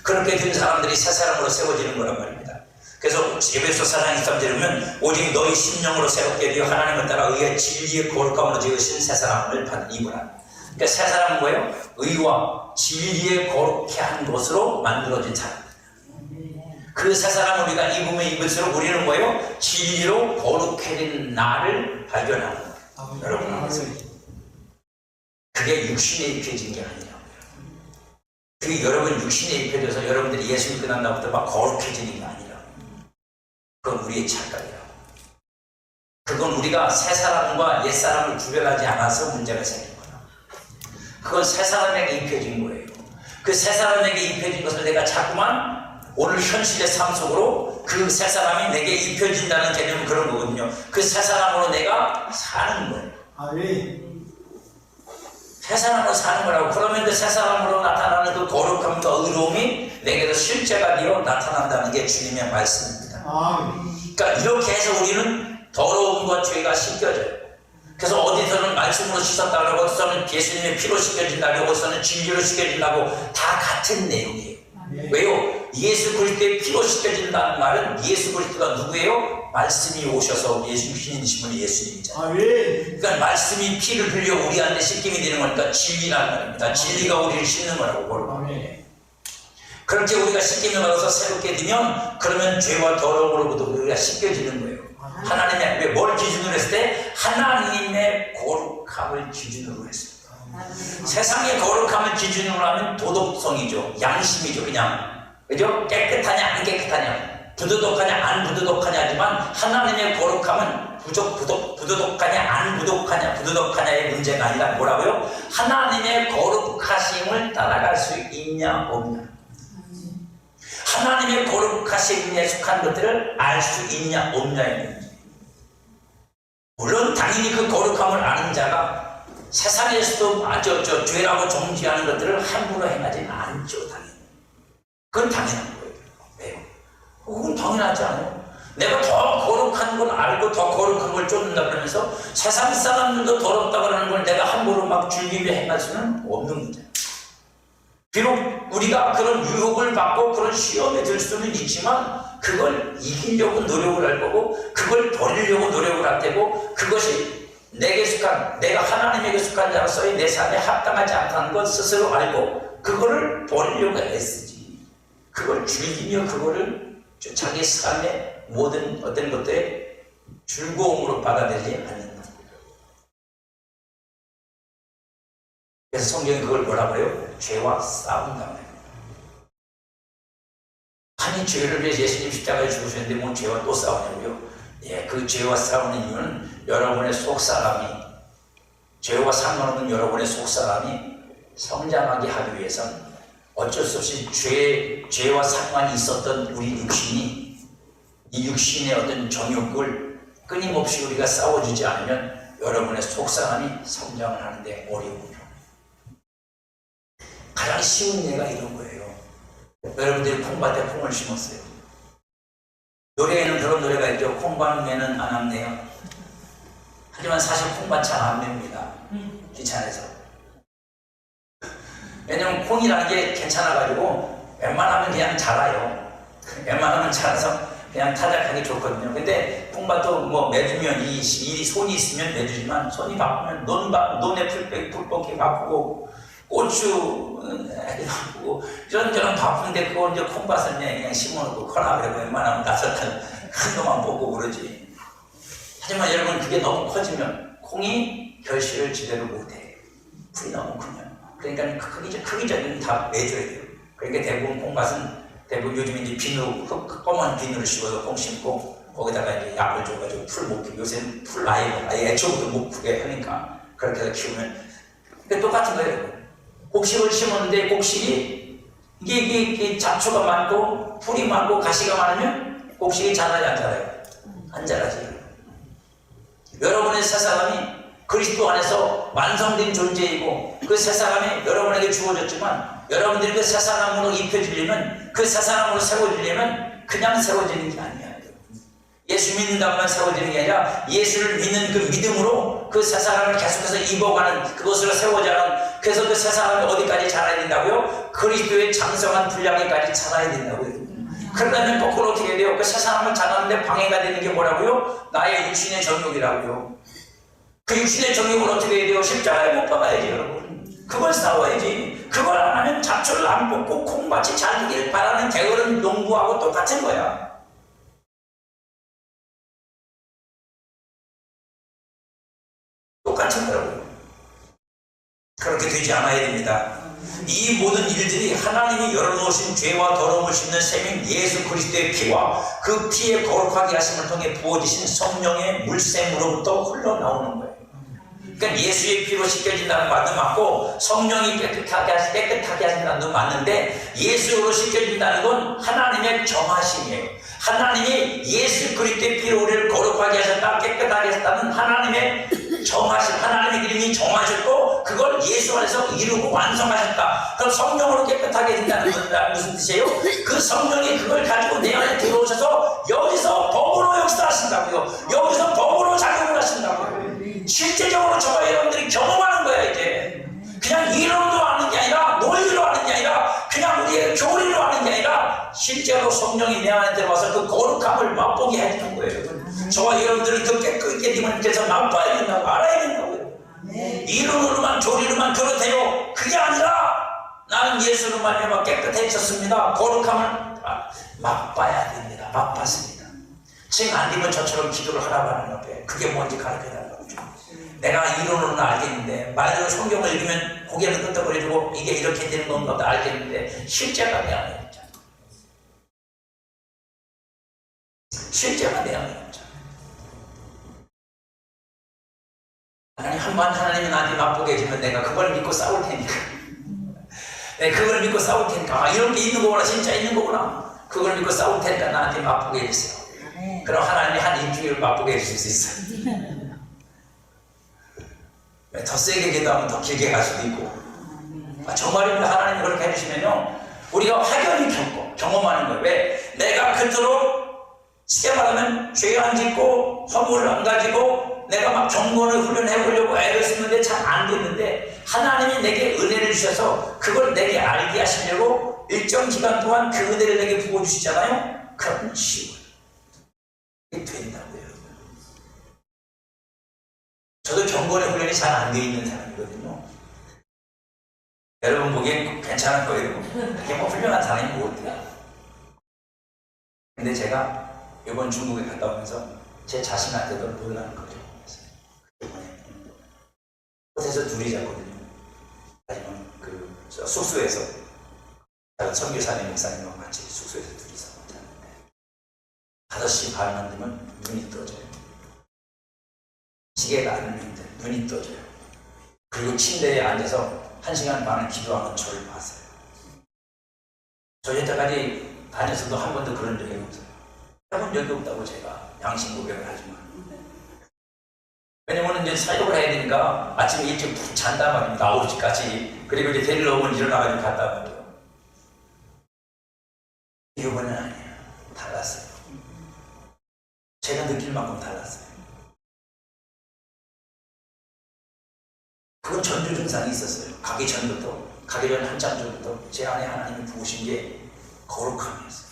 그렇게 된 사람들이 새 사람으로 세워지는 거란 말입니다. 그래서 에베소 4장 23절에 보면 오직 너희 심령으로 새롭게 되어 하나님을 따라 의의 진리의 거룩함으로 지으신 새 사람을 입으라. 그러니까 새 사람은 뭐예요? 의와 진리에 거룩해 한 것으로 만들어진 사람. 그 새 사람 우리가 입으면 입을수록 우리는 뭐예요? 진리로 거룩해진 나를 발견하는 거예요. 여러분 그게 육신에 입혀진 게 아니에요. 그게 여러분 육신에 입혀져서 여러분들이 예수 믿고 난 다음부터 막 거룩해지는 게 아니라 그건 우리의 착각이에요. 그건 우리가 새 사람과 옛 사람을 구별하지 않아서 문제가 생긴 거예요. 그건 새 사람에게 입혀진 거예요. 그 새 사람에게 입혀진 것을 내가 자꾸만 오늘 현실의 삶 속으로 그 새 사람이 내게 입혀진다는 개념은 그런 거거든요. 그 새 사람으로 내가 사는 거예요. 새 사람으로 사는 거라고. 그러면 그 새 사람으로 나타나는 그 거룩함과 의로움이 내게도 실제가 되어 나타난다는 게 주님의 말씀입니다. 그러니까 이렇게 해서 우리는 더러움과 죄가 씻겨져요. 그래서 어디서는 말씀으로 씻었다고 하고 어디서는 예수님의 피로 씻겨진다고 어디서는 진리로 씻겨진다고 다 같은 내용이에요. 왜요? 예수 그리스도의 피로 씻겨진다는 말은 예수 그리스도가 누구예요? 말씀이 오셔서 예수님이신 분이 예수님이잖아요. 그러니까 말씀이 피를 흘려 우리한테 씻김이 되는 거니까 진리라는 말입니다. 진리가 우리를 씻는 거라고 보는. 그렇게 우리가 씻김을 받아서 새롭게 되면 그러면 죄와 더러움으로부터 우리가 씻겨지는 거예요. 하나님의 뭘 기준으로 했을 때 하나님의 거룩함을 기준으로 했습니다. 세상의 거룩함을 기준으로 하면 도덕성이죠. 양심이죠. 그죠? 깨끗하냐 안 깨끗하냐 부도덕하냐 안 부도덕하냐지만 하나님의 거룩함은 부도덕하냐 안 부도덕하냐의 문제가 아니라 뭐라고요? 하나님의 거룩하심을 따라갈 수 있냐 없냐, 하나님의 거룩하심에 속한 것들을 알 수 있냐 없냐의 문제. 물론 당연히 그 거룩함을 아는 자가 세상에서도 죄라고 정죄하는 것들을 함부로 행하지는 않죠. 당연히 그건 당연한 거예요. 왜요? 그건 당연하지 않아요. 내가 더 거룩한 걸 알고 더 거룩한 걸 쫓는다 그러면서 세상 사람들도 더럽다 그러는 걸 내가 함부로 막 즐기며 행할 수는 없는 문제예요. 비록 우리가 그런 유혹을 받고 그런 시험에 들 수는 있지만 그걸 이기려고 노력을 할 거고 그걸 버리려고 노력을 할 테고 그것이 내게 속한, 내가 하나님에게 속한 자로서의 내 삶에 합당하지 않다는 것 스스로 알고 그거를 버리려고 애쓰지. 그걸 즐기며 그거를 자기 삶의 모든 어떤 것들에 즐거움으로 받아들이지 않는다. 그래서 성경이 그걸 뭐라고 해요? 죄와 싸운다. 아니 죄를 위해 예수님 십자가에 죽으셨는데 뭐 죄와 또 싸우냐고요? 예, 그 죄와 싸우는 이유는 여러분의 속사람이, 죄와 상관없는 여러분의 속사람이 성장하게 하기 위해서는 어쩔 수 없이 죄와 상관이 있었던 우리 육신이, 이 육신의 어떤 정욕을 끊임없이 우리가 싸워주지 않으면 여러분의 속사람이 성장을 하는데 어려워요. 가장 쉬운 예가 이런 거예요. 여러분들이 콩밭에 콩을 심었어요. 노래에는 그런 노래가 있죠. 콩밭매는 안 합네요. 하지만 사실 콩밭 잘 안 맵니다. 귀찮아서. 왜냐면 콩이라는 게 괜찮아가지고 웬만하면 그냥 자라요. 웬만하면 자라서 그냥 타작하기 좋거든요. 근데 콩밭도 뭐 매주면 이 손이 있으면 매주지만 손이 바쁘면 논에 풀뽑기 바쁘고 고추 바쁘고 이런저런 바쁜데 그걸 이제 콩밭을 그냥 심어놓고 커라 그러고 웬만하면 5칸 큰 놈만 뽑고 그러지. 하지만 여러분 그게 너무 커지면 콩이 결실을 제대로 못해. 풀이 너무 크면. 그러니까 크기적인 다 매줘야 돼요. 그러니까 대부분 콩밭은 대부분 요즘 이제 비누, 검은 비누를 씌워서 콩 심고 거기다가 이제 약을 줘가지고 풀 못 피고 요새는 풀 아예 애초부터 못 크게 하니까 그렇게 해서 키우면 똑같은 거예요. 곡식을 심었는데 곡식이 이게 잡초가 많고 풀이 많고 가시가 많으면 곡식이 자라지 안 자라요? 안 자라지. 여러분의 새 사람이 그리스도 안에서 완성된 존재이고 그 새 사람이 여러분에게 주어졌지만 여러분들이 그 새 사람으로 입혀지려면 그 새 사람으로 세워지려면 그냥 세워지는 게 아니야. 예수 믿는다고만 세워지는 게 아니라 예수를 믿는 그 믿음으로 그 새 사람을 계속해서 입어가는 그것으로 세워져가는. 그래서 그 새 사람이 어디까지 자라야 된다고요? 그리스도의 장성한 분량에까지 자라야 된다고요. 그러려면 거꾸로 어떻게 돼요? 그 새 사람을 자라는데 방해가 되는 게 뭐라고요? 나의 육신의 정욕이라고요. 그 육신의 정욕을 어떻게 해야 돼요? 십자가에 못 박아야지 여러분. 그걸 싸워야지. 그걸 안 하면 잡초를 안 뽑고 콩밭이 잘 되길 바라는 게으른 농부하고 똑같은 거야. 똑같은 거라고요. 그렇게 되지 않아야 됩니다. 이 모든 일들이 하나님이 열어놓으신 죄와 더러움을 씻는 셈인 예수 그리스도의 피와 그 피의 거룩하게 하심을 통해 부어지신 성령의 물샘으로부터 흘러나오는 거예요. 그러니까 예수의 피로 씻겨진다는 말도 맞고 성령이 깨끗하게 하신다는 말도 맞는데 예수로 씻겨진다는 건 하나님의 정하심이에요. 하나님이 예수 그리스도의 피로 우리를 거룩하게 하셨다, 깨끗하게 하셨다는 하나님의 정하심, 하나님의 이름이 정하셨고 그걸 예수 안에서 이루고 완성하셨다. 그럼 성령으로 깨끗하게 된다는 건 무슨 뜻이에요? 그 성령이 그걸 가지고 내 안에 들어오셔서 여기서 법으로 역사하신다고요. 여기서 법으로 작용을 하신다고요. 실제적으로 저와 여러분들이 경험하는 거야. 이제 그냥 이론으로 아는 게 아니라 논리로 아는 게 아니라 그냥 우리의 교리로 아는 게 아니라 실제로 성령이 내 안에 들어와서 그 거룩함을 맛보게 해주는 거예요. 저와 여러분들은 그 깨끗함께서 맛봐야 된다고, 알아야 된다고요. 이론으로만 교리로만 그렇대요. 그게 아니라 나는 예수로 말미암아 깨끗해졌습니다. 거룩함을 맛봐야 됩니다. 맛봤습니다. 지금 안 되면 저처럼 기도를 하라고 하는 옆에 그게 뭔지 가르쳐달라고. 내가 이론으로는 알겠는데 말대로 성경을 읽으면 고개를 끄덕거려주고 이게 이렇게 되는 건가 보다 알겠는데 실제가 내 안에 있잖아. 실제가 내 안에 있잖아. 하나님이 나한테 맛보게 해주면 내가 그걸 믿고 싸울 테니까. 내가 그걸 믿고 싸울 테니까 이런 게 있는 거구나, 진짜 있는 거구나. 그걸 믿고 싸울 테니까 나한테 맛보게 해주세요. 그럼 하나님이 한 일주일 맛보게 해주실 수 있어요. 더 세게 기도하면 더 길게 갈 수도 있고. 정말입니다. 하나님이 그렇게 해주시면요 우리가 확연히 경험하는 거예요. 왜? 내가 그토록 쉽게 말하면 죄 안 짓고 허물을 안 가지고 내가 막 경건을 훈련해 보려고 애를 쓰는데 잘 안 됐는데 하나님이 내게 은혜를 주셔서 그걸 내게 알게 하시려고 일정 기간 동안 그 은혜를 내게 부어주시잖아요. 그러면 쉬워요. 이게 된다고요. 저도 경건의 훈련이 잘 안 되어 있는 사람이거든요. 여러분 보기엔 괜찮을 거예요. 그게 뭐 훌륭한 사람이 뭐 어때요? 근데 제가 이번 중국에 갔다 오면서 제 자신한테도 놀라는 거죠. 호텔에서 둘이 잤거든요. 하지만 그 숙소에서 선교사님, 목사님과 같이 숙소에서 둘이서 잤는데 5시 반만 되면 눈이 떠져요. 시계가 안 울리는데 눈이 떠져요. 그리고 침대에 앉아서 1시간 반을 기도하는 저를 봤어요. 저 여태까지 다녀서도 한 번도 그런 적이 없어요. 해본 적이 없다고 제가 양심 고백을 하지만, 왜냐면 이제 사역을 해야 되니까 아침에 일찍 푹 잔단 말입니다. 9시까지. 그리고 이제 데리러 오면 일어나가지고 갔단 말이에요. 이번엔 아니에요. 달랐어요. 제가 느낄 만큼 달랐어요. 그건 전조 증상이 있었어요. 가기 전 한참 전부터 제 안에 하나님이 부으신 게 거룩함이었어요.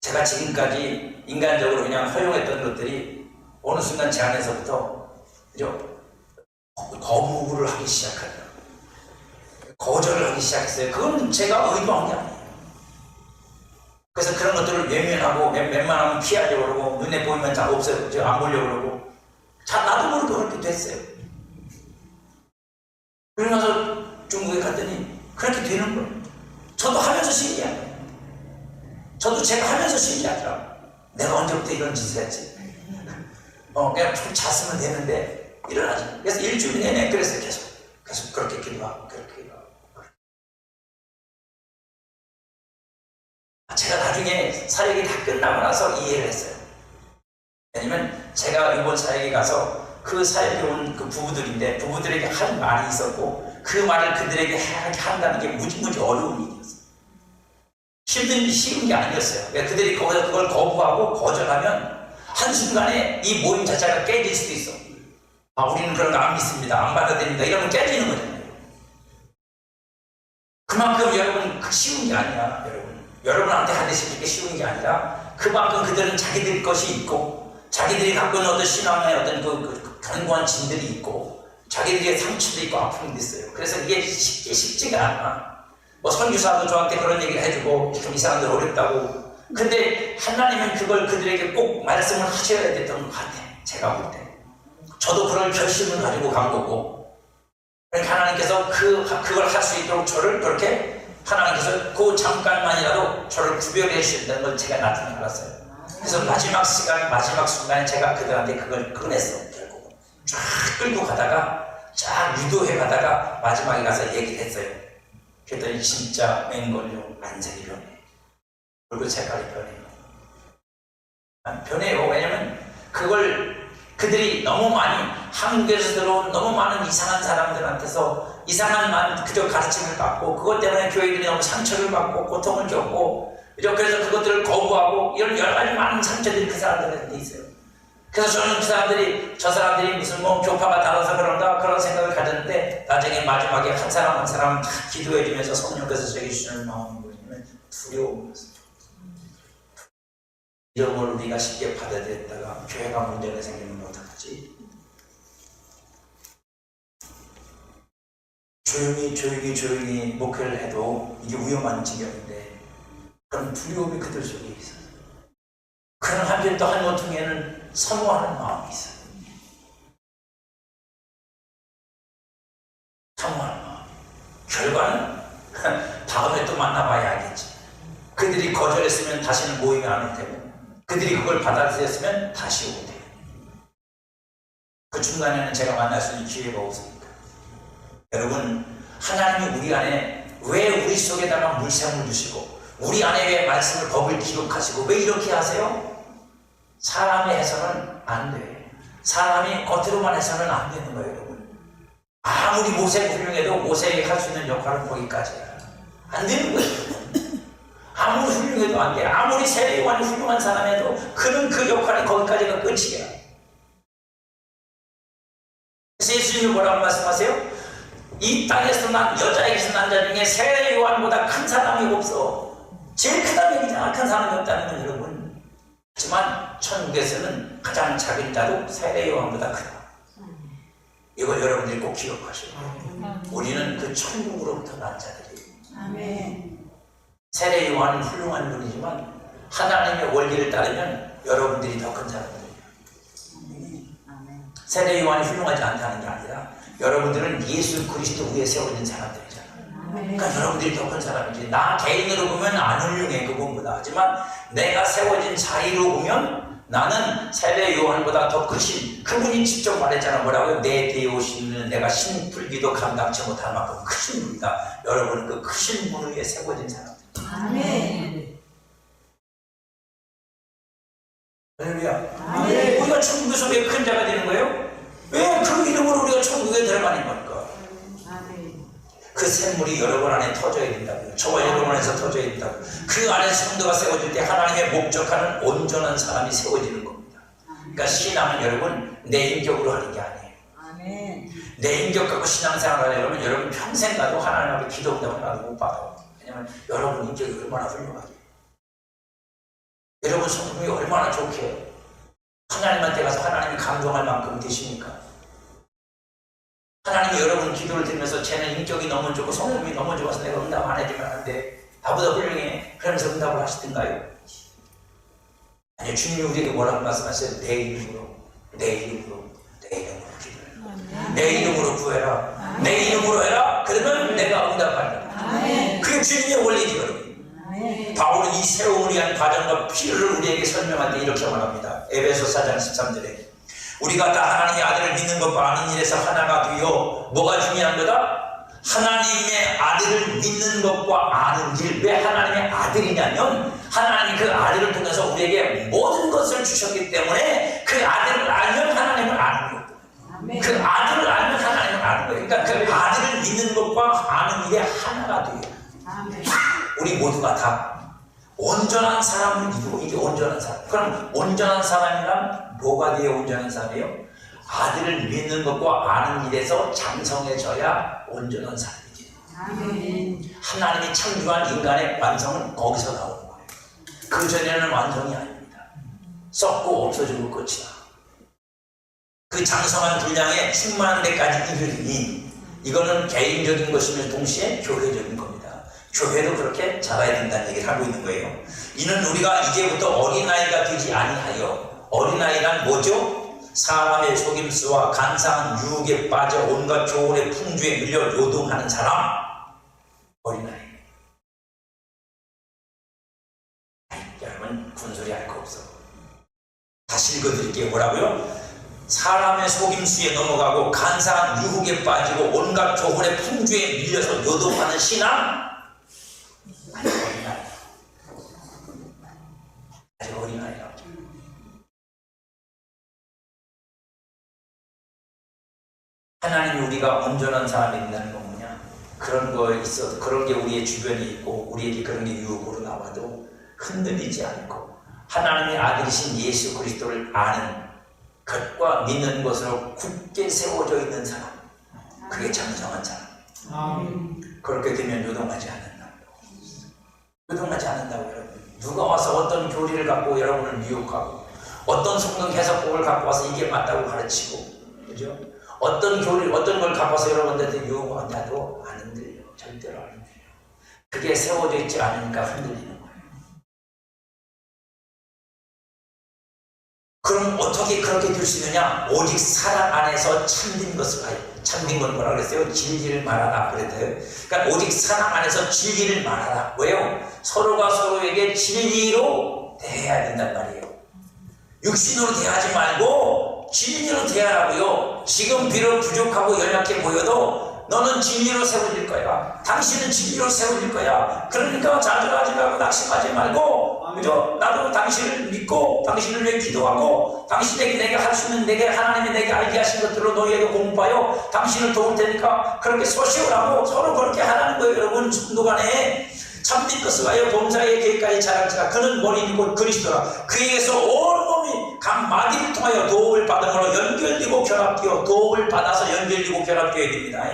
제가 지금까지 인간적으로 그냥 허용했던 것들이 어느 순간 제 안에서부터 거부를 하기 시작하더라고요. 거절을 하기 시작했어요. 그건 제가 의도한 게 아니에요. 그래서 그런 것들을 외면하고 웬만하면 피하려고 그러고 눈에 보이면 다 없어요. 안 보려고 그러고 나도 모르게 그렇게 됐어요. 그러고 나서 중국에 갔더니 그렇게 되는 거예요. 저도 하면서 신기한 거예요. 저도 제가 하면서 신기하더라고요. 내가 언제부터 이런 짓을 했지? 그냥 좀 잤으면 되는데 일어나지. 그래서 일주일 내내 그랬어요. 계속 그렇게 기도하고 그렇게 기도하고. 제가 나중에 사역이 다 끝나고 나서 이해를 했어요. 왜냐면 제가 이번 사역에 가서 그 사역에 온 그 부부들인데 부부들에게 할 말이 있었고 그 말을 그들에게 한다는 게 무지무지 어려운 일이었어요. 쉬운 게 아니었어요. 그들이 거기서 그걸 거부하고 거절하면 한순간에 이 모임 자체가 깨질 수도 있어. 우리는 그런 거 안 믿습니다. 안 받아들입니다. 이러면 깨지는 거잖아요. 그만큼 여러분 쉬운 게 아니야. 여러분한테 하듯이 그렇게 쉬운 게 아니라 그만큼 그들은 자기들 것이 있고 자기들이 갖고 있는 어떤 신앙의 어떤 그 견고한 진들이 있고 자기들의 상처도 있고 아픔도 있어요. 그래서 이게 쉽지가 않아. 선교사도 저한테 그런 얘기를 해주고 이 사람들 어렵다고. 근데 하나님은 그걸 그들에게 꼭 말씀을 하셔야 됐던 것 같아. 제가 볼 때. 저도 그런 결심을 가지고 간 거고. 그러니까 하나님께서 그걸 할 수 있도록 저를 그렇게 하나님께서 그 잠깐만이라도 저를 구별해 주신다는 걸 제가 나중에 알았어요. 그래서 마지막 순간에 제가 그들한테 그걸 꺼냈어. 결국 쫙 끌고 가다가 쫙 유도해 가다가 마지막에 가서 얘기를 했어요. 그랬더니 진짜 맹걸로 안색이 변해. 얼굴 색깔이 변해요. 왜냐면 그들이 너무 많이 한국에서 들어온 너무 많은 이상한 사람들한테서 이상한 그저 가르침을 받고 그것 때문에 교회들이 너무 상처를 받고 고통을 겪고 그래서 그것들을 거부하고 이런 여러 가지 많은 상처들이 그 사람들한테 있어요. 그래서 저는 저 사람들이 무슨 교파가 달라서 그런가 그런 생각을 가졌는데 나중에 마지막에 한 사람 다 기도해 주면서 성령께서 저에게 주시는 마음이 뭐냐면 두려움이었어요. 이런 걸 우리가 쉽게 받아들였다가 교회가 문제가 생기면 어떡하지? 조용히 목회를 해도 이게 위험한 지경인데 그런 두려움이 그들 속에 있어요. 그런 한편 또 한 모퉁이에는 사모하는 마음이 있어요. 사모하는 마음. 결과는 다음에 또 만나봐야 알겠지. 그들이 거절했으면 다시는 모임에 안 올 테고 그들이 그걸 받아들였으면 다시 오고 돼요. 그 중간에는 제가 만날 수 있는 기회가 없으니까. 여러분, 하나님이 우리 안에 왜 우리 속에다가 물샘을 주시고 우리 안에 왜 말씀을 법을 기록하시고 왜 이렇게 하세요? 사람이 해서는 안 돼. 사람이 겉으로만 해서는 안 되는 거예요, 여러분. 아무리 모세가 훌륭해도 모세에게 할 수 있는 역할은 거기까지야. 안 되는 거예요, 여러분. 아무리 훌륭해도 안 돼. 아무리 세례요한이 훌륭한 사람에도 그는 그 역할이 거기까지가 끝이야. 그래서 예수님이 뭐라고 말씀하세요? 이 땅에서 난 여자에게서 난 자 중에 세례요한보다 큰 사람이 없어. 제일 크다는 얘기잖아. 큰 사람이 없다는 건 여러분. 하지만 천국에서는 가장 작은 자도 세례요한보다 크다. 이걸 여러분들이 꼭 기억하셔야 돼요. 우리는 그 천국으로부터 난 자들이에요. 세례요한은 훌륭한 분이지만 하나님의 원리를 따르면 여러분들이 더 큰 사람들이에요. 세례 요한이 훌륭하지 않다는 게 아니라 여러분들은 예수 그리스도 위에 세워진 사람들이잖아요. 그러니까 여러분들이 더 큰 사람이지. 나 개인으로 보면 안 훌륭해 그분보다. 하지만 내가 세워진 자리로 보면 나는 세례 요한보다 더 크신, 그분이 직접 말했잖아. 뭐라고요? 내 뒤에 오시는 내가 신풀기도 감당치 못할 만큼 크신 분이다. 여러분은 그 크신 분 위에 세워진 사람들. 아멘. 할렐루야. 우리가 천국 속에 큰 자가 되는 거예요? 왜 그 이름으로 우리가 천국에 들어가는 겁니까? 그 샘물이 여러분 안에 터져야 된다고요. 저와 여러분 안에서 터져야 된다고요. 그 안에 성도가 세워질 때 하나님의 목적하는 온전한 사람이 세워지는 겁니다. 그러니까 신앙은 여러분 내 인격으로 하는 게 아니에요. 내 인격 갖고 신앙생활을 하려면 여러분 평생 가도 하나님 앞에 기도한다고 나도 못 받아요. 왜냐면 여러분 인격이 얼마나 훌륭하게, 여러분 성품이 얼마나 좋게 하나님한테 가서 하나님이 감동할 만큼 되십니까? 하나님이 여러분 기도를 들으면서 쟤는 인격이 너무 좋고 성품이 너무 좋아서 내가 응답 안 해주면 안 돼, 나보다 훌륭해, 그러면서 응답을 하시던가요? 아니요, 주님이 우리에게 뭐라고 말씀하셨어요? 내 이름으로 기도해, 내 이름으로 구해라, 내 이름으로 해라, 그러면 내가 응답한다. 그게 주님의 원리죠. 여러분, 바울은 이 세움을 위한 과정과 필요를 우리에게 설명할 때 이렇게 말합니다. 에베소 4장 13절에 우리가 다 하나님의 아들을 믿는 것과 아는 일에서 하나가 되어, 뭐가 중요한 거다? 하나님의 아들을 믿는 것과 아는 일. 왜 하나님의 아들이냐면 하나님이 그 아들을 통해서 우리에게 모든 것을 주셨기 때문에 그 아들을 알면 하나님을 아는 거예요. 그 아들을 알면 하나님을 아는 거예요. 그러니까 그 아들을 믿는 것과 아는 일에 하나가 돼요. 우리 모두가 다 온전한 사람을 이루고, 이게 온전한 사람. 그럼 온전한 사람이란 뭐가 돼야 온전한 사람이에요? 아들을 믿는 것과 아는 일에서 장성해져야 온전한 사람이지. 하나님이 창조한 인간의 완성은 거기서 나오는 거예요. 그 전에는 완성이 아닙니다. 썩고 없어지고 끝이다. 그 장성한 분량에 충만한 데까지 이르니, 이거는 개인적인 것이면 동시에 교회적인 겁니다. 교회도 그렇게 자라야 된다는 얘기를 하고 있는 거예요. 이는 우리가 이제부터 어린아이가 되지 아니하여, 어린아이란 뭐죠? 사람의 속임수와 간사한 유혹에 빠져 온갖 교훈의 풍주에 밀려 요동하는 사람, 어린아이. 여러분 군소리 할 거 없어. 다시 읽어드릴게요. 뭐라고요? 사람의 속임수에 넘어가고 간사한 유혹에 빠지고 온갖 교훈의 풍주에 밀려서 요동하는 신앙, 아직 어린아이라고. 하나님이 우리가 온전한 사람이 된다는 건 뭐냐? 그런 거 있어도, 그런 게 우리의 주변에 있고 우리에게 그런 게 유혹으로 나와도 흔들리지 않고 하나님의 아들이신 예수 그리스도를 아는 것과 믿는 것으로 굳게 세워져 있는 사람, 그게 장성한 사람. 그렇게 되면 요동하지 않는다. 요동하지 않는다고. 여러분, 누가 와서 어떤 교리를 갖고 여러분을 미혹하고 어떤 성경 해석법을 갖고 와서 이게 맞다고 가르치고, 그죠? 어떤 교리, 어떤 걸 갖고 와서 여러분들한테 유혹한다도 안 흔들려. 절대로 안 흔들려. 그게 세워져 있지 않으니까 흔들리는 거예요. 그럼 어떻게 그렇게 될 수 있느냐? 오직 사랑 안에서 참된 것을 하여. 참된 건 뭐라 그랬어요? 진리를 말하라 그랬어요. 그러니까 오직 사랑 안에서 진리를 말하라. 왜요? 서로가 서로에게 진리로 대해야 된단 말이에요. 육신으로 대하지 말고 진리로 대하라고요. 지금 비록 부족하고 연약해 보여도 너는 진리로 세워질 거야. 당신은 진리로 세워질 거야. 그러니까 좌절하지 말고 낙심하지 말고, 그죠? 나도 당신을 믿고 당신을 위해 기도하고 당신에게 내게 할 수 있는, 내게 하나님이 내게 알게 하신 것들로 너희에게 공부하여 당신을 도울 테니까 그렇게 소시오라고 서로 그렇게 하라는 거예요. 여러분, 성도 간에 참된 것을 하여 범사의 계획까지 자랑지라. 그는 머리니 곧 그리스도라. 그에게서 온 몸이 각 마디를 통하여 도움을 받음으로 연결되고 결합되어, 도움을 받아서 연결되고 결합되어야 됩니다.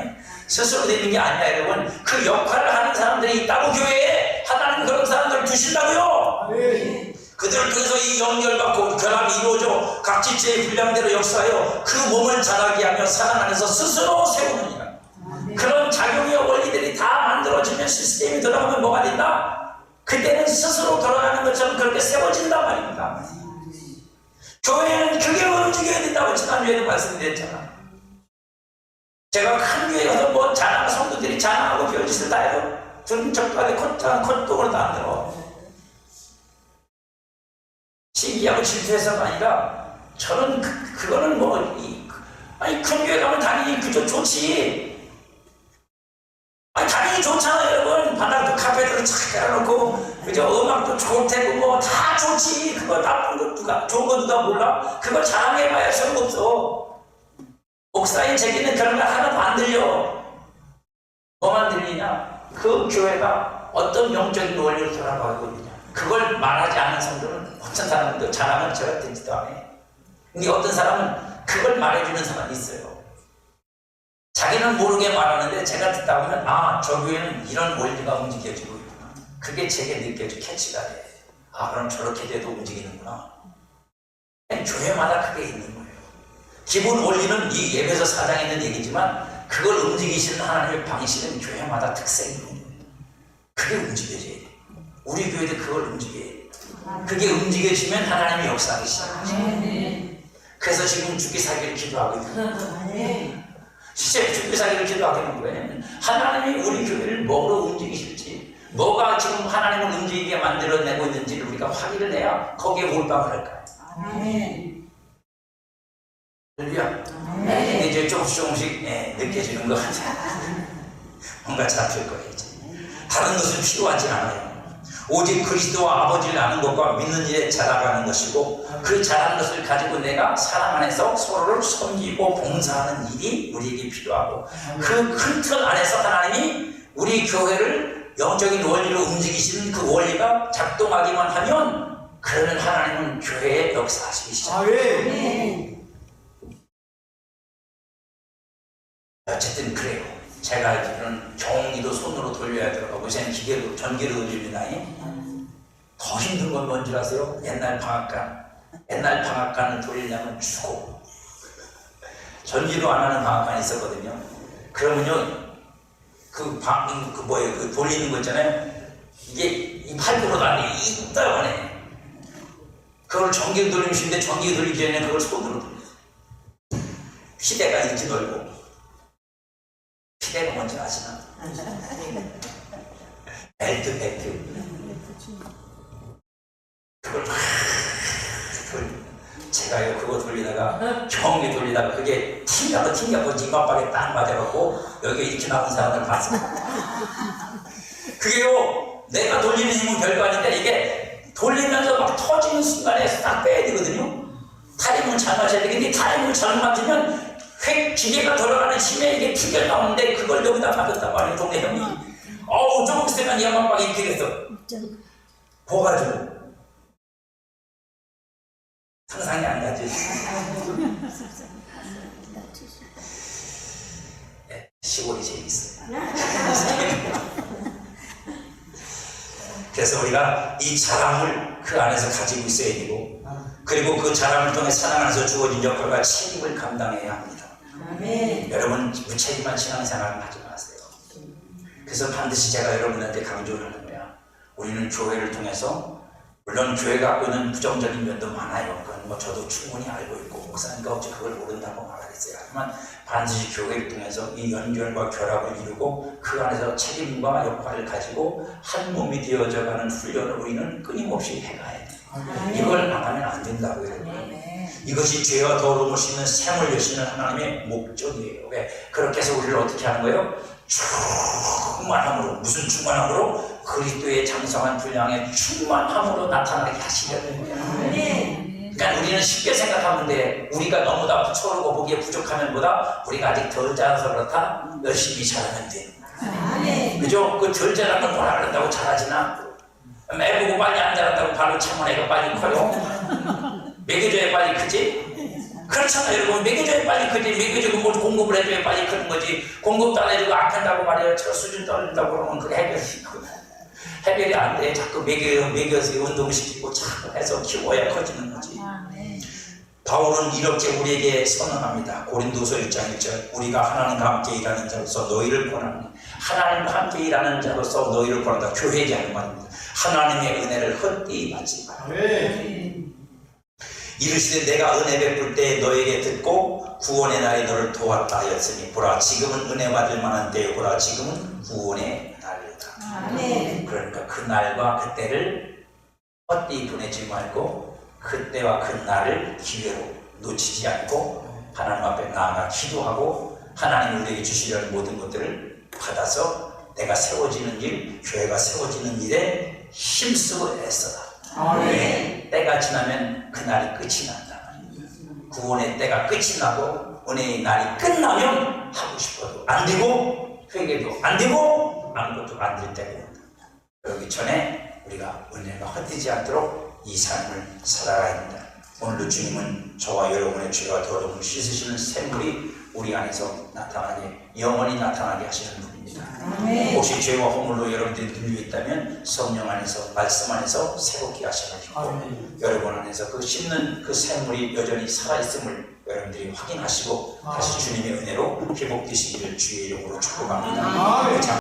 스스로 되는 게 아니라 여러분, 그 역할을 하는 사람들이 있다고. 교회에 하나님 그런 사람들을 두신다고요. 그들을 통해서 이 연결받고 결합이 이루어져 각 지체의 분량대로 역사하여 그 몸을 자라게 하며 사랑 안에서 스스로 세우느니라. 그런 작용의 원리들이 다 만들어지면, 시스템이 들어가면 뭐가 된다? 그때는 스스로 돌아가는 것처럼 그렇게 세워진단 말입니다. 교회는 그게 움직여야 된다고 지난주에도 말씀드렸잖아. 제가 큰 교회 가서 뭐 자랑, 성도들이 자랑하고 별짓을 다 해도 저는 적당히 콧등으로 다 안 들어. 시기하고 질투해서가 아니라 저는 그거는 뭐 아니 큰 교회 가면 당연히 그저 좋지. 아니 당연히 좋잖아요 여러분. 바닥도 카페트로 착 깔아놓고 그저 음악도 좋을 테고 뭐 다 좋지. 그거 나쁜 거 누가 좋은 거 누가 몰라? 그거 자랑해봐야 소용없어. 목사인 제기는 그런 거 하나도 안 들려. 뭐만 들리냐? 그 교회가 어떤 영적인 원리로 돌아가고 있느냐. 그걸 말하지 않는 성도는 어떤 사람도 자랑은 제가 듣지도 않아요. 근데 어떤 사람은 그걸 말해주는 사람이 있어요. 자기는 모르게 말하는데 제가 듣다 보면 아, 저 교회는 이런 원리가 움직여지고 있구나. 그게 제게 느껴져 캐치가 돼. 아, 그럼 저렇게 돼도 움직이는구나. 교회마다 그게 있는 거예요. 기본 원리는 이 에베소 4장에 있는 얘기지만 그걸 움직이시는 하나님의 방식은 교회마다 특색이 있는 거예요. 그게 움직여져야 돼요. 우리 교회도 그걸 움직여야 돼요. 그게 움직여지면 하나님의 역사하기 시작하죠. 그래서 지금 죽기사기를 기도하고 있는 진짜 죽기사기를 기도하게 되는 거예요. 하나님이 우리 교회를 뭐로 움직이실지, 뭐가 지금 하나님을 움직이게 만들어내고 있는지를 우리가 확인을 해야 거기에 몰빵을 할까요? 할렐루야. 근데 이제 조금씩 느껴지는 것 같아요. 뭔가 잡힐 거예요. 이제. 다른 것은 필요하지 않아요. 오직 그리스도와 아버지를 아는 것과 믿는 일에 자라가는 것이고 그 자란 것을 가지고 내가 사랑 안에서 서로를 섬기고 봉사하는 일이 우리에게 필요하고 그 큰 틀 안에서 하나님이 우리 교회를 영적인 원리로 움직이시는 그 원리가 작동하기만 하면 그러면 하나님은 교회에 역사하시기 시작합니다. 어쨌든 그래요. 제가 알기로는 경기도 손으로 돌려야 들어가고 요새는 기계로 전기로 돌립니다. 더 힘든 건 뭔지 아세요? 옛날 방앗간을 돌리려면 주고 전기로 안 하는 방앗간이 있었거든요. 그러면요 그 돌리는 거 있잖아요. 이게 이 팔도로 나는데 이따만해. 그걸 전기로 돌리면 쉬운데 전기로 돌리기 전에 그걸 손으로 돌려요. 피대가 이렇게 넓고 피대가 뭔지 아시나? 벨트 그걸 막 제가요 그거 돌리다가 경기 돌리다가 그게 튕겨서 이마박에 딱 맞아갖고 여기 이렇게 나온 사람을 봤어요. 그게요 내가 돌리는 힘은 별거 아닌데 이게 돌리면서 막 터지는 순간에 딱 빼야 되거든요. 타임을 잘 맞아야 되는데 타임을 잘 맞으면 기계가 돌아가는 힘에 이게 튕겨 나오는데 그걸 여기다 맞았단 말이에요. 동네 형이 어우 조금 있으면 이 양반방이 이렇게 됐어. 보가지고 상상이 안 가지. 시골이 재밌어요. 그래서 우리가 이 자랑을 그 안에서 가지고 있어야 되고 그리고 그 자랑을 통해 사랑 안에서 주어진 역할과 책임을 감당해야 합니다. 여러분 무책임한 신앙생활을 하지 마세요. 그래서 반드시 제가 여러분한테 강조를 하는 거야. 우리는 교회를 통해서 물론 교회가 갖고 있는 부정적인 면도 많아요. 그건 뭐 저도 충분히 알고 있고 목사님과 어찌 그걸 모른다고 말하겠어요. 하지만 반드시 교회를 통해서 이 연결과 결합을 이루고 그 안에서 책임과 역할을 가지고 한 몸이 되어져가는 훈련을 우리는 끊임없이 해가야 돼요. 이걸 안 하면 안 된다고 여러분. 이것이 죄와 더러움을 씻는 샘을 여시는 하나님의 목적이에요. 왜? 그렇게 해서 우리를 어떻게 하는 거예요? 충만함으로. 무슨 충만함으로? 그리스도의 장성한 분량의 충만함으로 나타나게 하시려는 거예요. 그러니까 우리는 쉽게 생각하면 돼. 우리가 너무 다 부처르고 보기에 부족하면 보다 우리가 아직 덜 자라서 그렇다. 열심히 잘하면 돼. 그죠? 그 덜 자란 건 뭐라 그런다고 잘하지나? 매보고 빨리 안 자란다고 바로 참은 애가 빨리 커요? 먹여줘야 빨리 크지? 그렇잖아요 여러분. 먹여줘야 빨리 크지. 먹여주고 뭘 공급을 해줘야 빨리 크는 거지. 공급도 안 해주고 안 큰다고 말이에요. 저 수준 떨어진다고 그러면 그게 해결이 안 돼. 자꾸 먹여서 운동시키고 자꾸 해서 키워야 커지는 거지. 바울은 이렇게 우리에게 선언합니다. 고린도서 1장 1절 우리가 하나님과 함께 일하는 자로서 너희를 권하니 하나님과 함께 일하는 자로서 너희를 권한다. 교회에게 하는 말입니다. 하나님의 은혜를 헛되이 받지 마라. 이르시되 내가 은혜 베풀 때 너에게 듣고 구원의 날에 너를 도왔다 하였으니 보라 지금은 은혜 받을 만한 때요 보라 지금은 구원의 날이다. 그러니까 그 날과 그때를 헛되이 보내지 말고 그때와 그 날을 기회로 놓치지 않고 하나님 앞에 나아가 기도하고 하나님이 우리에게 주시려는 모든 것들을 받아서 내가 세워지는 일, 교회가 세워지는 일에 힘쓰고 애써라. 때가 지나면 그 날이 끝이 난다. 구원의 때가 끝이 나고 은혜의 날이 끝나면 하고 싶어도 안 되고 회개도 안 되고 아무것도 안 될 때가 온다. 그러기 전에 우리가 은혜가 헛되지 않도록 이 삶을 살아가야 된다. 오늘도 주님은 저와 여러분의 죄와 더러움을 씻으시는 샘물이 우리 안에서 나타나게 영원히 나타나게 하시는 분입니다. 혹시 죄와 허물로 여러분들이 눌려 있다면 성령 안에서 말씀 안에서 새롭게 하셔가지고 여러분 안에서 그 씻는 그 샘물이 여전히 살아있음을 여러분들이 확인하시고 다시 주님의 은혜로 회복되시기를 주의 이름으로 축복합니다.